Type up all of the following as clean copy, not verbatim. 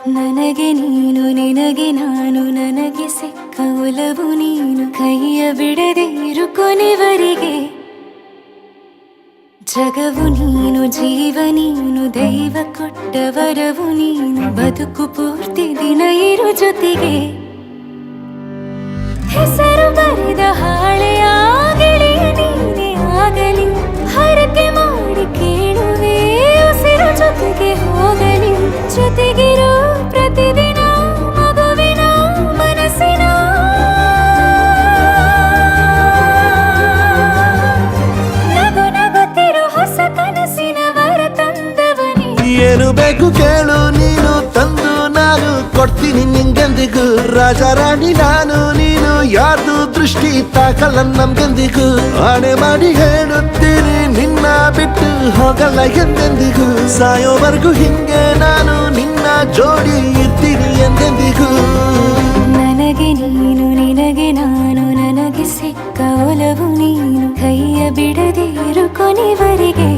ನನಗೆ ನೀನು ನಿನಗೆ ನಾನು ನನಗೆ ಸಿಕ್ಕ ಒಲವು ನೀನು ಕೈಯ ಬಿಡದೆ ಇರು ಕೊನೆವರೆಗೆ ಜಗವು ನೀನು ಜೀವ ನೀನು ದೈವ ಕೊಟ್ಟ ವರವು ನೀನು ಬದುಕು ಪೂರ್ತಿ ದಿನ ಇರು ಜೊತೆಗೆ ಹೆಸರು ಬರೆದ ಹಾಳೆಯಾಗಲಿ ನೀನೇ ಆಗಲಿ ಹರಕೆ ಮಾಡಿ ಕೇಳುವೆ ಉಸಿರು ಜೊತೆಗೆ ಹೋಗಲಿ ಜೊತೆಗಿರೋ ಪ್ರತಿದಿನ ಮಗುವಿನ ಮನಸ್ಸಿನ ನಗು ನಗುತ್ತಿರೋ ಹೊಸ ಕನಸಿನ ವರ ತಂದವನೇ ಏನು ಬೇಕು ಕೇಳು ನೀನು ತಂದು ನಾನು ಕೊಡ್ತೀನಿ ನಿಂಗೆಂದಿಗೂ ರಾಜ ರಾಣಿ ನಾನು ನೀನು ಯಾರ್ದು ದೃಷ್ಟಿ ತಾಕಲ್ಲ ನಮ್ಗೆಂದಿಗೂ ಆಣೆ ಮಾಡಿ ಹೇಳುತ್ತೀನಿ ನಿನ್ನ ಬಿಟ್ಟು ಹೋಗಲ್ಲ ಎಂದೆಂದಿಗೂ ಸಾಯೋವರೆಗೂ ಹಿಂಗೆ ನಾನು ನಿನ್ನ ಜೋಡಿ ಇರ್ತೀನಿ ಎಂದೆಂದಿಗೂ ನನಗೆ ನೀನು ನಿನಗೆ ನಾನು ನನಗೆ ಸಿಕ್ಕ ಒಲವು ನೀನು ಕೈಯ ಬಿಡದೆ ಇರು ಕೊನೆವರೆಗೆ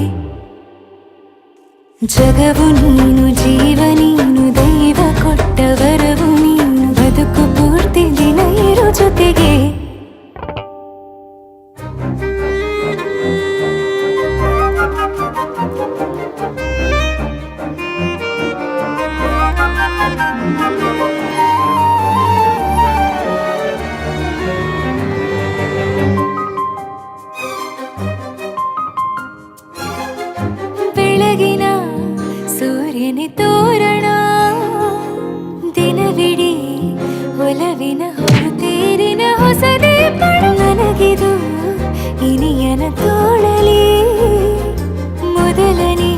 ಜಗವು ನೀನು ಜೀವ ನೀನು ದೈವ ಕೊಟ್ಟ ವರವು ನೀನು ಬದುಕು ಪೂರ್ತಿ ದಿನ ಇರು ಜೊತೆಗೆ ಬೆಳಗಿನ ಸೂರ್ಯನೇ ತೋರಣ ದಿನವಿಡೀ ಒಲವಿನ ಹೊರತೇರಿನ ಹೊಸದೇ ಪಡ ನನಗಿದು ಇನಿಯನ ತೋಳಲಿ ಮೊದಲನೇ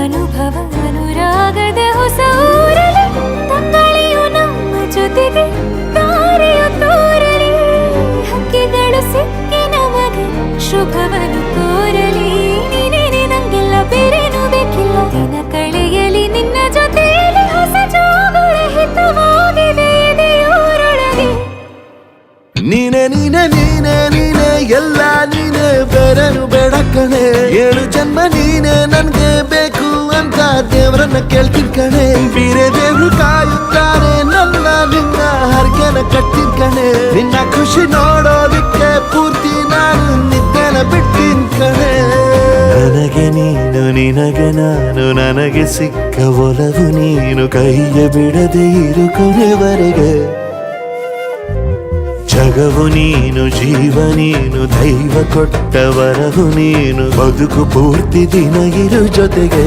ಅನುಭವ ಅನುರಾಗದ ಹೊಸ ಊರಲಿ ತಂಗಳಿಯು ನಮ್ಮ ಜೊತೆಗೆ ತಾರೆಯು ತೋರಲಿ ಹಕ್ಕಿಗಳು ಸಿಕ್ಕಿ ನಮಗೆ ಶುಭವನ್ನು ಕೋರಲಿ ನೀನೇನೆ ನಂಗೆಲ್ಲ ಬೇರೇನು ಬೇಕಿಲ್ಲ ದಿನ ಕಳೆಯಲಿ ನಿನ್ನ ಜೊತೆಯಲ್ಲಿ ಹೊಸ ಜೋಗುಳ ಹಿತವಾಗಿದೆ ಇದೆಯೂರೊಳಗೆ ನೀನೆ ನೀನೆ ನೀನೆ ನೀನೆ ಎಲ್ಲ ನೀನೆ ಬೇರೆನು ಬೇಡ ಕಣೆ ಏಳು ಜನ್ಮ ನೀನೆ ನನ್ಗೆ ಬೇಕು ಅಂತ ದೇವರನ್ನ ಕೇಳ್ತೀನಿ ಕಣೆ ಬೇರೆ ದೇವ್ರು ಕಾಯುತ್ತಾರೆ ನನ್ನ ನಿನ್ನ ಹರ್ಗೆನ ಕಟ್ತೀನಿ ಕಣೆ ನಿನ್ನ ಖುಷಿ ನೋಡೋದಕ್ಕೆ ಪೂರ್ತಿ ನಾನು ನಿದ್ದೆನ ಬಿಟ್ಟಿನ್ ಕಣೆ ನನಗೆ ನೀನು ನಿನಗೆ ನಾನು ನನಗೆ ಸಿಕ್ಕ ಒಲವು ನೀನು ಕೈಯ ಬಿಡದೆ ಇರು ಕೊನೆವರೆಗೆ ಜಗವು ನೀನು ಜೀವ ನೀನು ದೈವ ಕೊಟ್ಟ ವರವು ನೀನು ಬದುಕು ಪೂರ್ತಿ ದಿನ ಇರು ಜೊತೆಗೆ